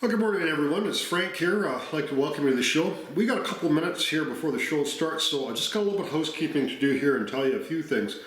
Well, good morning, everyone. It's Frank here. I'd like to welcome you to the show. We got a couple minutes here before the show starts, so I just got a little bit of housekeeping to do here and tell you a few things.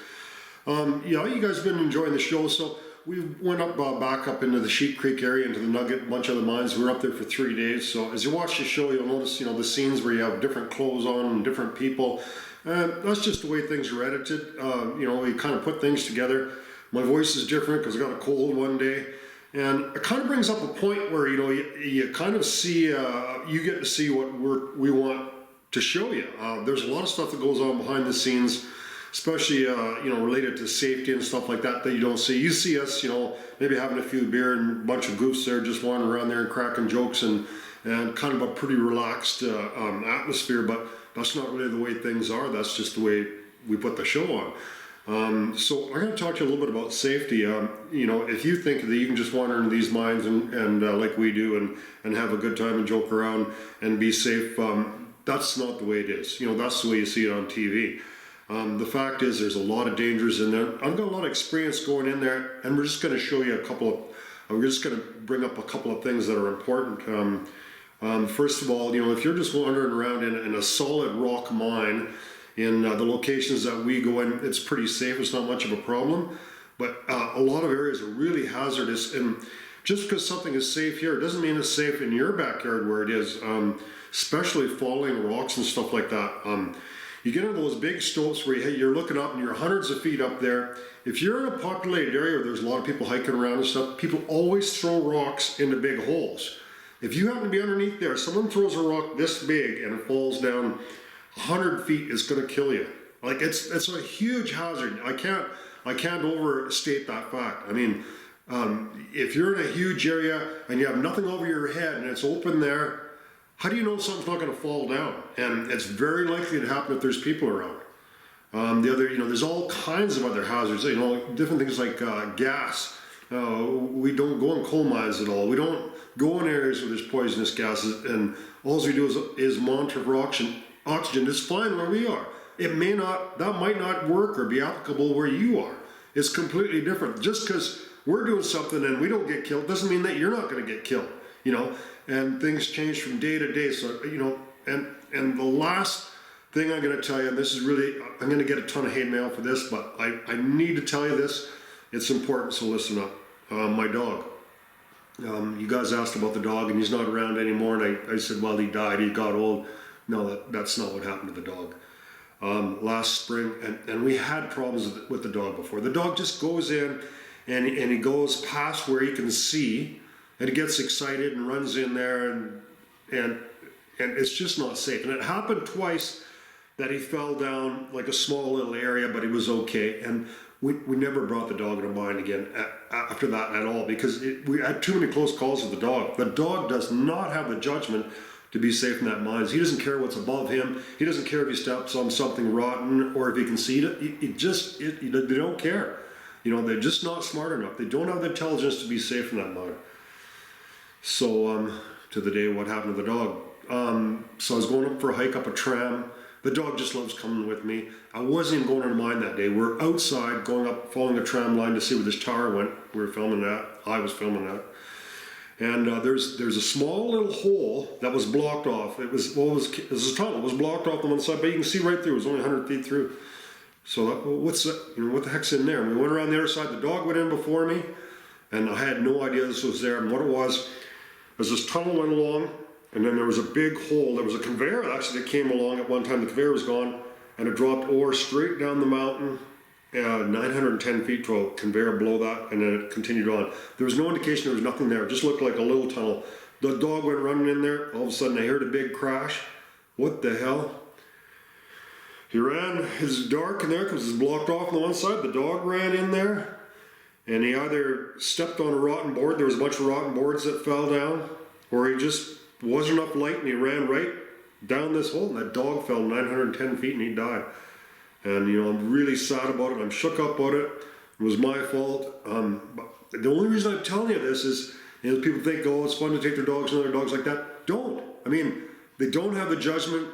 You guys have been enjoying the show, so we went up back up into the Sheep Creek area, into the Nugget, a bunch of the mines. We were up there for 3 days, so as you watch the show, you'll notice, the scenes where you have different clothes on and different people. That's just the way things are edited. We kind of put things together. My voice is different because I got a cold one day. And it kind of brings up a point where, you kind of see, you get to see what we want to show you. There's a lot of stuff that goes on behind the scenes, especially, related to safety and stuff like that you don't see. You see us, maybe having a few beer and a bunch of goofs there, just wandering around there and cracking jokes and kind of a pretty relaxed atmosphere, but that's not really the way things are. That's just the way we put the show on. So I'm going to talk to you a little bit about safety. If you think that you can just wander into these mines and like we do and have a good time and joke around and be safe, that's not the way it is. That's the way you see it on TV. The fact is there's a lot of dangers in there. I've got a lot of experience going in there, and we're just going to show you we're just going to bring up a couple of things that are important. First of all, if you're just wandering around in a solid rock mine, in the locations that we go in, it's pretty safe. It's not much of a problem, but a lot of areas are really hazardous. And just because something is safe here, it doesn't mean it's safe in your backyard where it is, especially falling rocks and stuff like that. You get into those big slopes where you're looking up and you're hundreds of feet up there. If you're in a populated area where there's a lot of people hiking around and stuff, people always throw rocks into big holes. If you happen to be underneath there, someone throws a rock this big and it falls down 100 feet, is going to kill you. Like it's a huge hazard. I can't overstate that fact. I mean, if you're in a huge area and you have nothing over your head and it's open there, how do you know something's not going to fall down? And it's very likely to happen if there's people around. There's all kinds of other hazards. Different things like gas. We don't go in coal mines at all. We don't go in areas where there's poisonous gases, and all we do is monitor for oxygen is fine where we are. That might not work or be applicable where you are. It's completely different. Just because we're doing something and we don't get killed doesn't mean that you're not going to get killed, and things change from day to day. So, and the last thing I'm going to tell you, and this is really, I'm going to get a ton of hate mail for this, but I need to tell you this. It's important, so listen up. My dog. You guys asked about the dog, and he's not around anymore, and I said, well, he died, he got old. No, that's not what happened to the dog. Last spring, and we had problems with the dog before. The dog just goes in and he goes past where he can see, and he gets excited and runs in there, and it's just not safe. And it happened twice that he fell down like a small little area, but he was okay. And we never brought the dog in a mine again after that at all, because we had too many close calls with the dog. The dog does not have the judgment to be safe in that mines. He doesn't care what's above him. He doesn't care if he steps on something rotten or if he can see it. They don't care. They're just not smart enough. They don't have the intelligence to be safe in that mine. So, to the day what happened to the dog. So I was going up for a hike up a tram. The dog just loves coming with me. I wasn't even going to the mine that day. We're outside going up, following a tram line to see where this tower went. We were filming that. I was filming that. And there's a small little hole that was blocked off. It was a tunnel. It was blocked off on one side, but you can see right through. It was only 100 feet through. So what the heck's in there? And we went around the other side. The dog went in before me, and I had no idea this was there. And what it was this tunnel went along, and then there was a big hole. There was a conveyor actually that came along at one time. The conveyor was gone, and it dropped ore straight down the mountain. 910 feet to a conveyor below that, and then it continued on. There was no indication there was nothing there. It just looked like a little tunnel. The dog went running in there. All of a sudden I heard a big crash. What the hell? He ran. It's dark in there because it's blocked off on the one side. The dog ran in there, and he either stepped on a rotten board. There was a bunch of rotten boards that fell down, or he just wasn't enough light and he ran right down this hole, and that dog fell 910 feet and he died. And I'm really sad about it. I'm shook up about it. It was my fault. But the only reason I'm telling you this is, people think, oh, it's fun to take their dogs and other dogs like that. Don't. I mean, they don't have the judgment,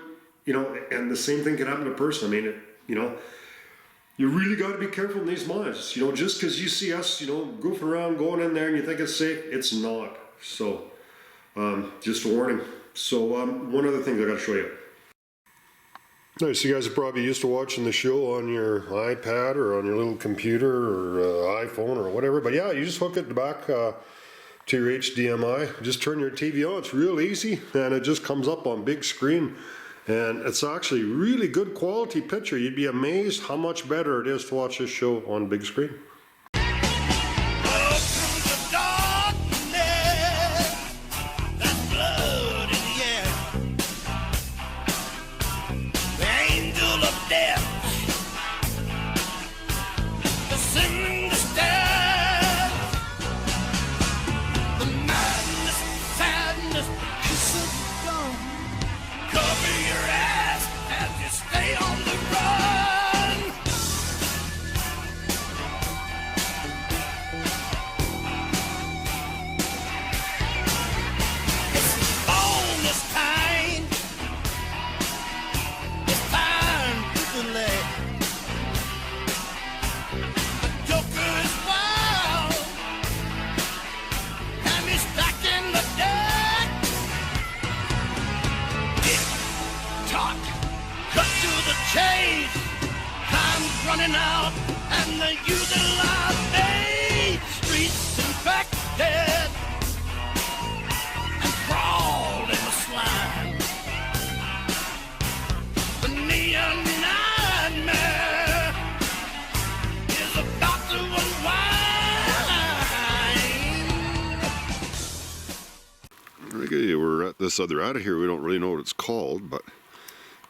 and the same thing can happen to a person. I mean, you really got to be careful in these mines. Just because you see us, goofing around, going in there, and you think it's safe, it's not. So Just a warning. So one other thing I got to show you. Nice, you guys are probably used to watching the show on your iPad or on your little computer or iPhone or whatever, but yeah, you just hook it back to your HDMI, just turn your TV on. It's real easy and it just comes up on big screen, and it's actually really good quality picture. You'd be amazed how much better it is to watch this show on big screen. Running out and the using live streets infected and crawled in the slime. The neon nightmare is about to unwind. Okay, we're at this other out of here. We don't really know what it's called, but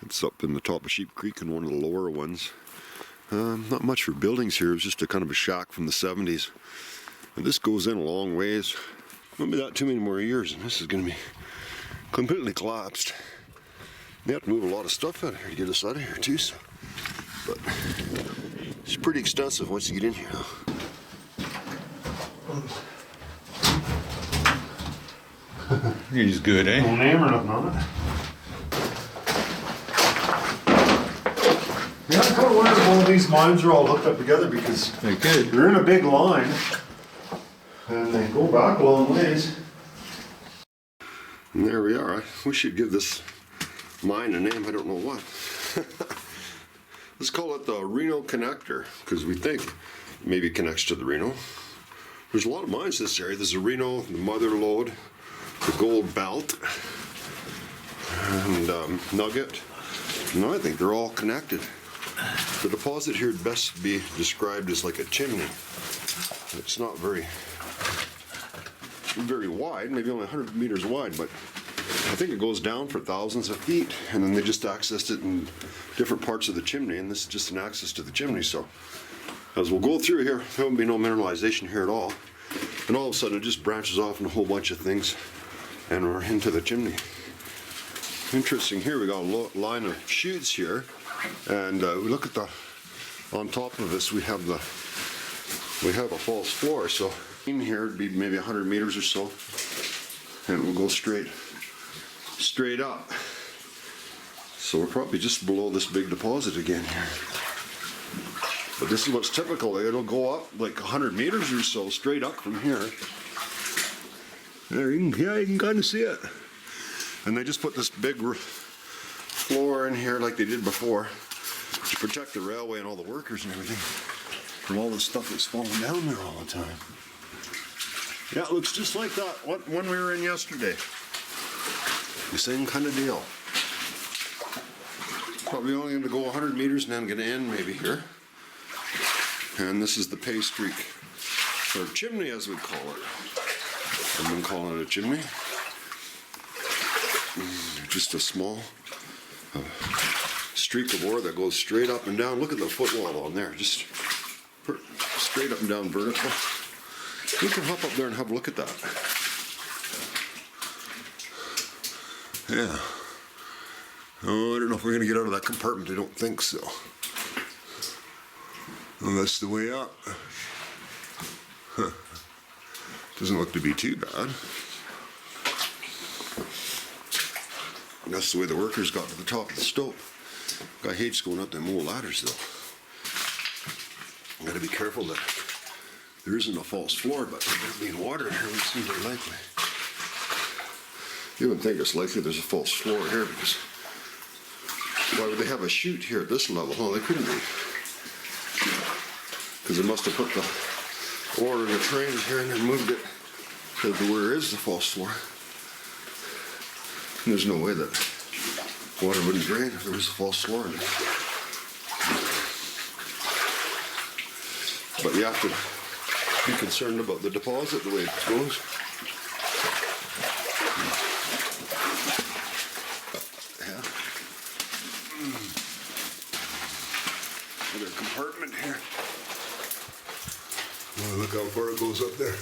it's up in the top of Sheep Creek in one of the lower ones. Not much for buildings here. It was just a kind of a shack from the 70s. And this goes in a long ways. Won't be that too many more years, and this is going to be completely collapsed. They have to move a lot of stuff out of here to get us out of here too. So. But it's pretty extensive once you get in here. He's good, eh? No name or nothing on it. Yeah, I kind of wonder if all these lines are all hooked up together because They could. they're in a big line and they go back a long ways. And there we are. We should give this line a name. I don't know what. Let's call it the Reno Connector because we think maybe it connects to the Reno. There's a lot of mines in this area. There's the Reno, the Mother Lode, the Gold Belt, and Nugget. No, I think they're all connected. The deposit here would best be described as like a chimney. It's not very wide, maybe only 100 meters wide, but I think it goes down for thousands of feet, and then they just accessed it in different parts of the chimney, and this is just an access to the chimney. So as we'll go through here, there won't be no mineralization here at all, and all of a sudden it just branches off in a whole bunch of things, and we're into the chimney. Interesting, here we got a line of chutes here, and we look at the on top of this we have a false floor. So in here it'd be maybe 100 meters or so, and we'll go straight up. So we're probably just below this big deposit again here. But this is what's typical. It'll go up like 100 meters or so straight up from here. There, you can kind of see it. And they just put this big floor in here like they did before to protect the railway and all the workers and everything from all the stuff that's falling down there all the time. Yeah, it looks just like that one we were in yesterday. The same kind of deal. Probably only going to go 100 meters and then going to end maybe here. And this is the pay streak, or chimney as we call it. I've been calling it a chimney. Just a small streak of ore that goes straight up and down. Look at the footwall on there, just straight up and down vertical. You can hop up there and have a look at that. Yeah. Oh, I don't know if we're going to get out of that compartment. I don't think so. Well, that's the way up. Huh. Doesn't look to be too bad. And that's the way the workers got to the top of the stope. Guy hates going up them old ladders though. Got to be careful that there isn't a false floor, but there being water in here would seem very likely. You would think it's likely there's a false floor here, because why would they have a chute here at this level? Oh, they couldn't be. Because they must have put the ore in the train here and then moved it to where is the false floor. And there's no way that water wouldn't drain if there was a false floor in it. But you have to be concerned about the deposit the way it goes. Yeah. Another compartment here. Oh, look how far it goes up there.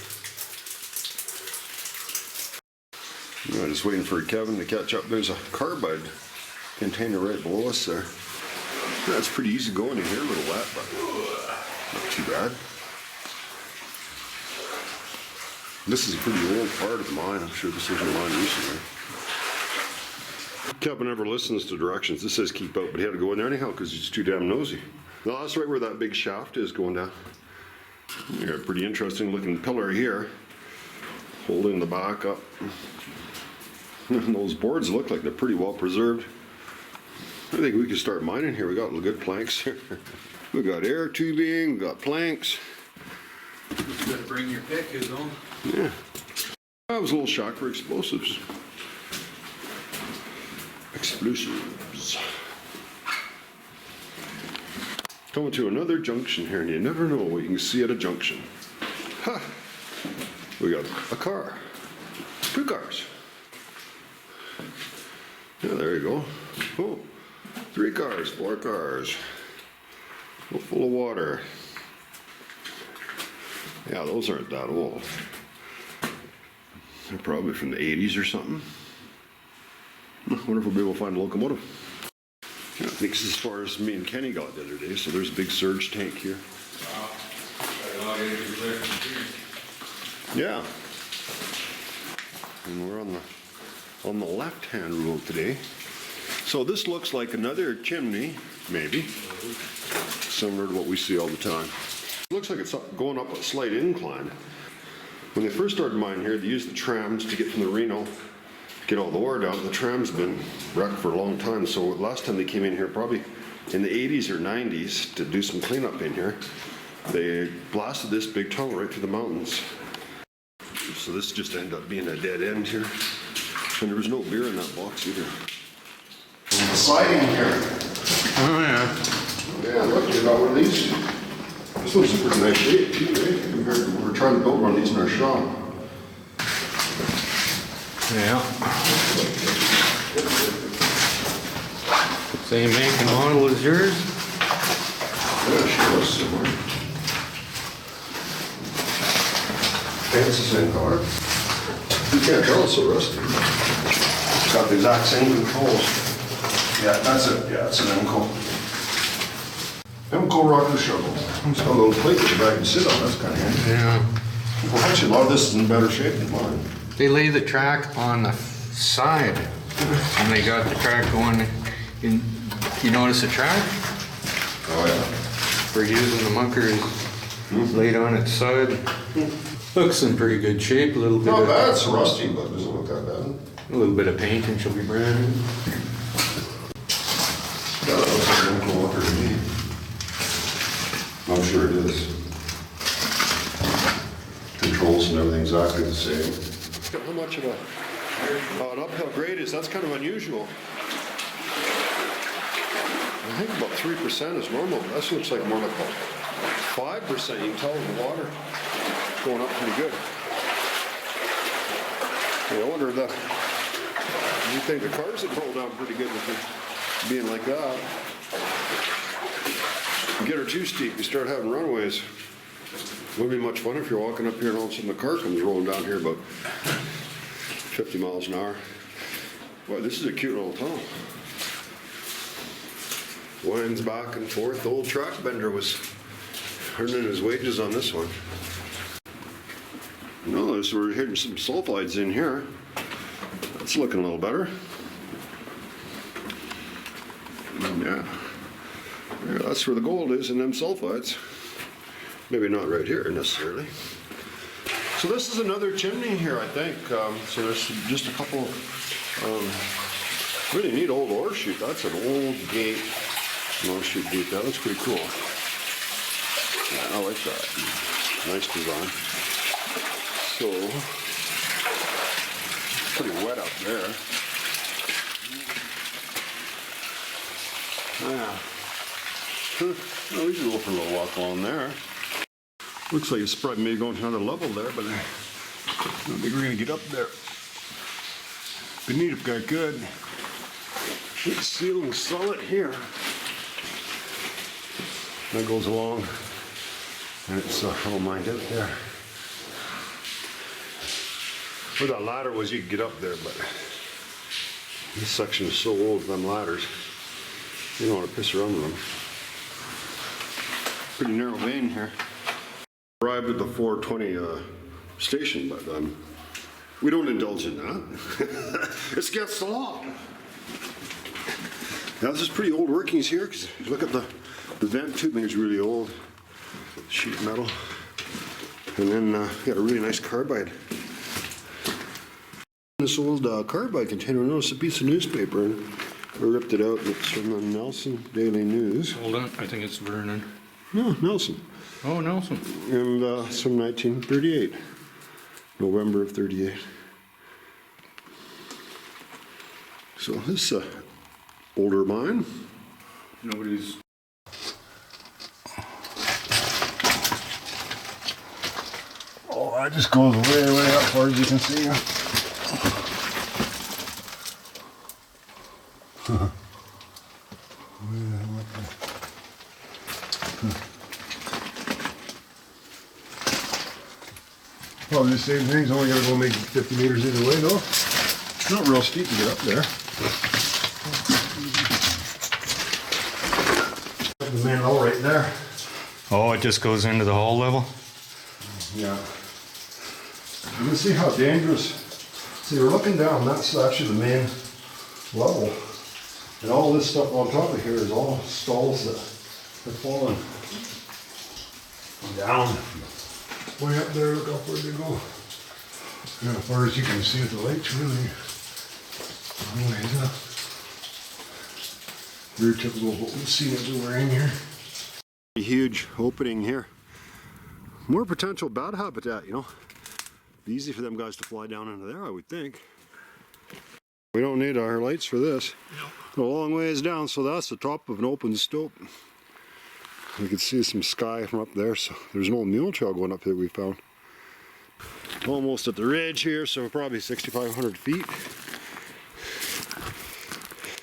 I'm just waiting for Kevin to catch up. There's a carbide container right below us there. That's pretty easy going in here, a little wet, but not too bad. This is a pretty old part of the mine. I'm sure this isn't a mine recently. Kevin never listens to directions. This says keep out, but he had to go in there anyhow because he's too damn nosy. No, that's right where that big shaft is going down. You got a pretty interesting looking pillar here, holding the back up. And those boards look like they're pretty well preserved. I think we could start mining here. We got good planks here. We got air tubing, we got planks. You gotta bring your pick, you know. Yeah. That was a little shock for explosives. Explosives. Coming to another junction here, and you never know what you can see at a junction. Ha! We got a car. 2 cars. Yeah, there you go. Oh, 3 cars, 4 cars. Oh, full of water. Yeah, those aren't that old. They're probably from the 80s or something. I wonder if we'll be able to find a locomotive. Yeah, I think this is as far as me and Kenny got the other day, so there's a big surge tank here. Yeah. And we're on the left-hand road today. So this looks like another chimney, maybe, similar to what we see all the time. It looks like it's going up a slight incline. When they first started mining here, they used the trams to get from the Reno, get all the ore down. The tram's been wrecked for a long time, so last time they came in here, probably in the 80s or 90s, to do some cleanup in here, they blasted this big tunnel right through the mountains. So this just ended up being a dead end here. And there was no beer in that box either. And the siding here. Oh yeah. Yeah, look, you got one of these. This one's in pretty nice shape too, right? Compared to, we were trying to build one of these in our shop. Yeah. Same make and model as yours? Yeah, she was similar. Paint's the same color. You can't tell it's so rusty. It's got the exact same controls. Yeah, that's it. Yeah, it's an Emco. Emco rocker shovel. It's got a little plate at the back to sit on. That's kind of handy. Yeah. Well, actually, a lot of this is in better shape than mine. They lay the track on the side, and they got the track going in. You notice the track? Oh yeah. We're using the munkers laid on its side. Looks in pretty good shape. A little bit. Not bad. It's rusty, but it doesn't look that bad. A little bit of paint and she'll be brand new. Yeah, that looks like an Emco rocker to me. I'm sure it is. Controls and everything exactly the same. How much of an uphill grade is? That's kind of unusual. I think about 3% is normal. This looks like more like about 5%. You can tell the water going up pretty good. Yeah, I wonder if you think the cars would roll down pretty good with it being like that. You get her too steep, you start having runways. Wouldn't be much fun if you're walking up here and all of a sudden the car comes rolling down here about 50 miles an hour. Boy, this is a cute little tunnel. Winds back and forth. The old track bender was earning his wages on this one. No, so we're hitting some sulfides in here. That's looking a little better. Yeah. Yeah, that's where the gold is in them sulfides. Maybe not right here necessarily. So this is another chimney here, I think. So there's just a couple really neat old ore chute. That's an old gate, an ore chute gate. That looks pretty cool. Yeah, I like that. Nice design. So pretty wet up there. Yeah. Well, we can go for a little walk along there. Looks like it's probably maybe going to another level there, but I don't think we're going to get up there. Be neat if I could. The ceiling's solid here. That goes along, and it's all mined out there. Where that ladder was, you could get up there, but this section is so old with them ladders. You don't want to piss around with them. Pretty narrow vein here. Arrived at the 420 station, but we don't indulge in that. It's against the law. Now this is pretty old workings here, because look at the vent tubing is really old. Sheet metal. And then got a really nice carbide. This old carbide container, I noticed a piece of newspaper and I ripped it out. It's from the Nelson Daily News. Hold on, I think it's Vernon. No, Nelson. Oh, Nelson. And it's from 1938. November of 38. So this is a older mine. Nobody's... Oh, that just goes way, way up far as you can see. Probably the same thing's only gonna go make 50 meters either way though. It's not real steep to get up there. The main hole right there. Oh, it just goes into the hall level? Yeah. You can see how dangerous. See, we're looking down, that's actually the main level. And all this stuff on top of here is all stalls that have fallen down. Way up there, look how far they go. And as far as you can see at the lakes, really. Ways up. Very typical of what we've seen everywhere in here. A huge opening here. More potential bat habitat, you know. Be easy for them guys to fly down into there, I would think. We don't need our lights for this. No. A long ways down, so that's the top of an open stope. We can see some sky from up there, so there's an old mule trail going up here we found. Almost at the ridge here, so probably 6,500 feet.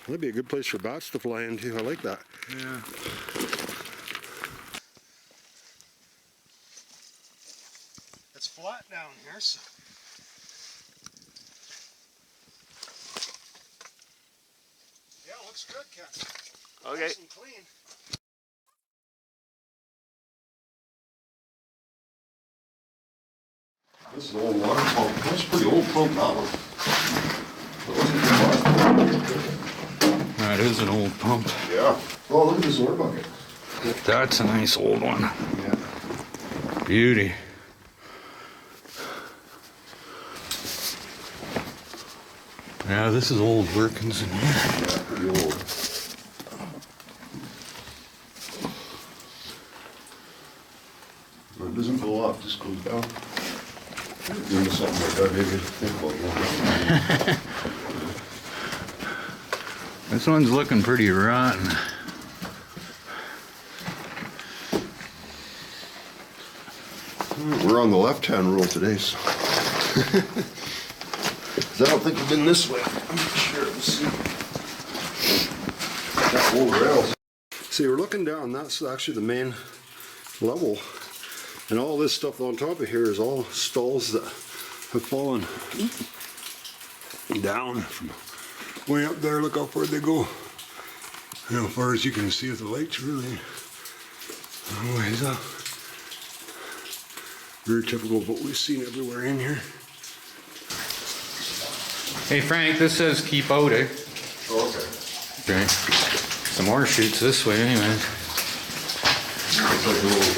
That'd be a good place for bats to fly into. I like that. Yeah. It's flat down here, so. Yeah, looks good, Ken. Okay. Nice and clean. This is an old water pump. That's a pretty old pump, that one. That is an old pump. Yeah. Oh, look at this ore bucket. That's a nice old one. Yeah. Beauty. Yeah, this is old workings in here. Yeah, pretty old. Well, it doesn't go up, it just goes down. Doing something like that, maybe think about it. This one's looking pretty rotten. We're on the left-hand rule today, so. 'Cause I don't think we've been this way. I'm not sure. Let's see. That old rails. See, we're looking down. That's actually the main level. And all this stuff on top of here is all stalls that have fallen down from way up there. Look how far they go. And how far as you can see at the lakes, really. Ways up. Very typical of what we've seen everywhere in here. Hey Frank, this says keep out, eh? Oh, okay. Okay. Some more shoots this way anyway. It's like a little,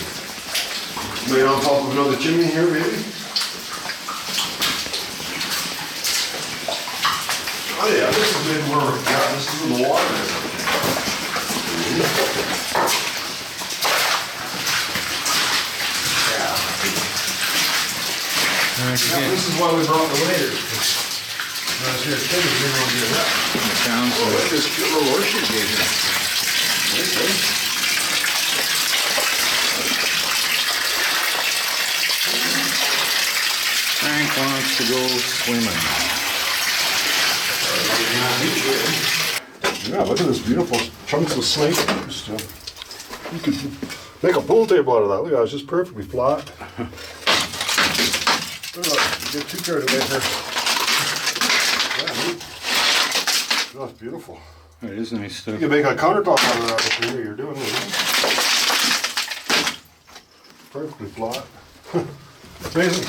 made on top of another chimney here, maybe? Oh yeah, this is maybe where we're, yeah, this is in the water. Yeah, this is why we brought the waders. When I was here kids, we didn't want to do that. Sounds Oh, like look at this cute little horseshoe gate here. Okay. Frank wants to go swimming. Yeah, look at this beautiful chunks of slate. Just, you could make a pool table out of that. Look at that, it's just perfectly flat. Look at that, get too carried away here. Yeah, neat. That's beautiful. It is nice You stuff. can make a countertop out of that if you're doing it. Perfectly flat. Amazing.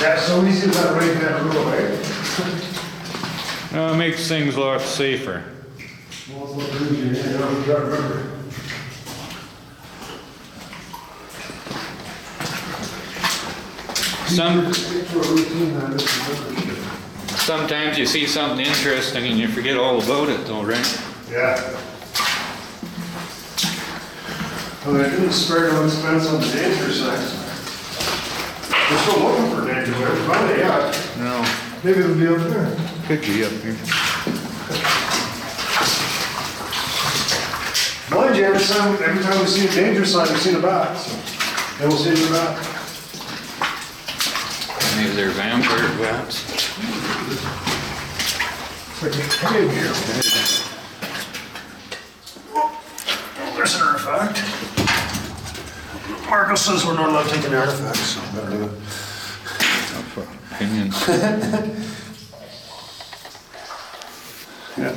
Yeah, so easy as that right that rule, right? It makes things a lot safer. Well, it's what brings you in, you know, you gotta remember. Sometimes you see something interesting and you forget all about it though, right? Yeah. Well, they didn't spare no expense on the danger signs. We're still looking for danger, we haven't found it yet. No, Maybe it'll be up there. could be up here. Mind you, every time we see a danger sign, we've seen a bat, so. And we'll see the bat. Maybe they're vampire bats. It's like a cave here. There's an artifact. Marcus says we're not allowed to take an artifact, so better do it. Opinions. Yeah.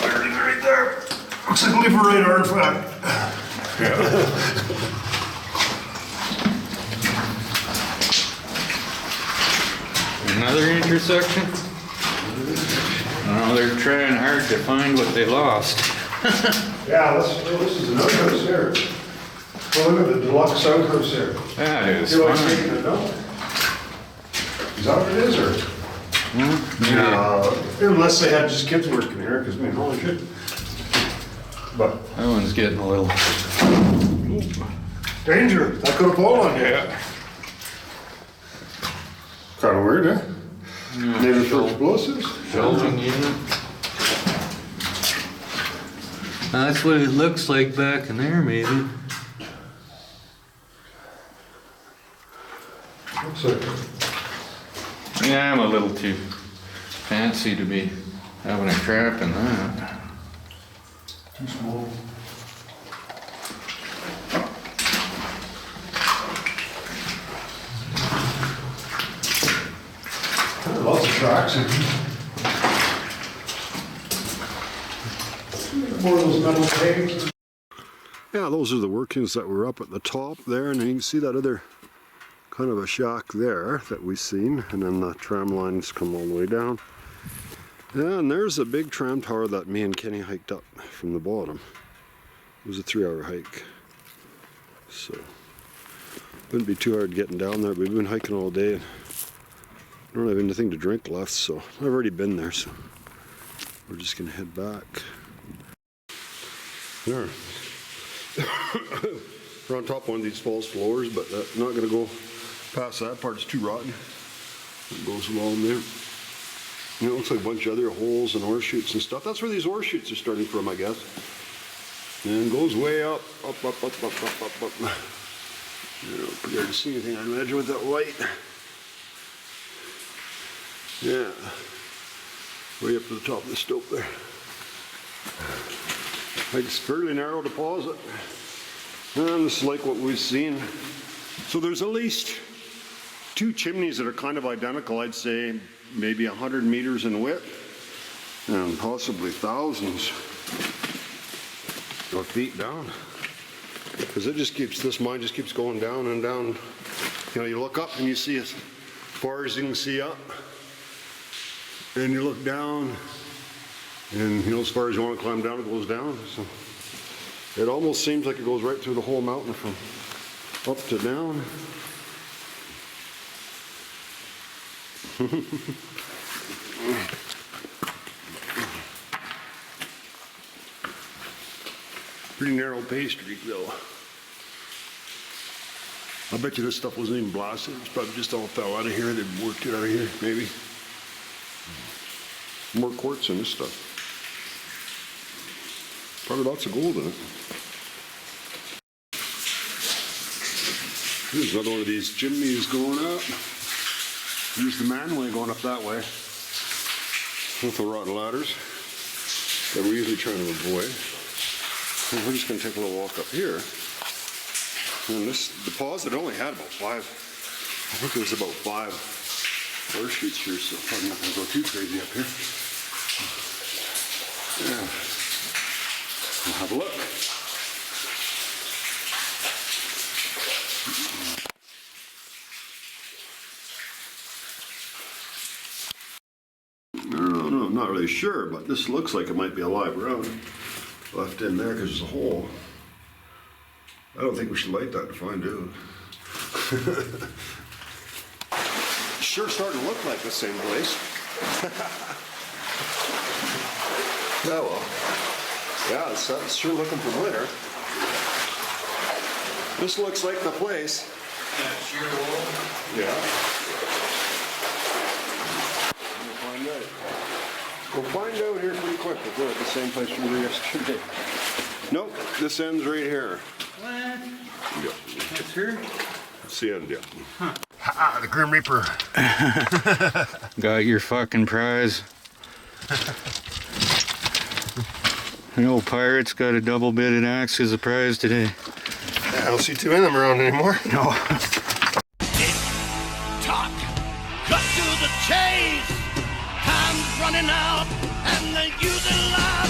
Everything right there. Looks like a leaf right artifact. Yeah. Another intersection? Oh, they're trying hard to find what they lost. Yeah, this is an outhouse here. Well, look at the deluxe outhouse here. That is You like fine. taking it down? Is that what it is, or? Unless they had just kids working here, because we holy shit. But, That one's getting a little. danger, that could have fallen on you. Yeah. Kind of weird, eh? Maybe for explosives? Shelving unit. That's what it looks like back in there, maybe. Looks like it. Yeah, I'm a little too fancy to be having a crap in that. Too small. Lots of tracks in here. More of those metal tags. Yeah, those are the workings that were up at the top there, and then you can see that other kind of a shack there that we've seen, and then the tram lines come all the way down. Yeah, and there's a big tram tower that me and Kenny hiked up from the bottom. It was a 3-hour hike. So, wouldn't be too hard getting down there. We've been hiking all day. I don't have anything to drink left, so I've already been there, so we're just gonna head back. There. We're on top of one of these false floors, but I'm not gonna go past that part, it's too rotten. It goes along there. And it looks like a bunch of other holes and ore chutes and stuff. That's where these ore chutes are starting from, I guess. And it goes way up, up. You know, pretty hard to see anything, I imagine, with that light. Yeah, way up to the top of the stope there. Like it's a fairly narrow deposit. And this is like what we've seen. So there's at least 2 chimneys that are kind of identical, I'd say maybe 100 meters in width, and possibly thousands of feet down. Because it just keeps, this mine just keeps going down and down. You know, you look up and you see as far as you can see up. And you look down, and you know, as far as you want to climb down, it goes down. So it almost seems like it goes right through the whole mountain from up to down. Pretty narrow pay streak though. I bet you this stuff wasn't even blasted. It's probably just all fell out of here. They worked it out of here, maybe. More quartz in this stuff. Probably lots of gold in it. There's another one of these chimneys going up. Here's the manway going up that way. With the rotten ladders that we're usually trying to avoid. And we're just going to take a little walk up here. And this deposit only had about 5, I think it was about 5 ore shoots here, so I'm not going to go too crazy up here. Yeah. We'll have a look. No, I'm not really sure, but this looks like it might be a live round left in there because there's a hole. I don't think we should light that to find out. Sure starting to look like the same place. Oh well. Yeah, it's sure looking familiar. This looks like the place. That sheer wall. Yeah. We'll find out here pretty quick if we're at the same place we were yesterday. Nope, this ends right here. What? Yep. That's here? That's the end, yeah. Huh. Ha, the Grim Reaper. Got your fucking prize. The old pirate's got a double-bitted axe as a prize today. I don't see 2 of them around anymore. No. Talk, cut to the chase. Time's running out, and the using line.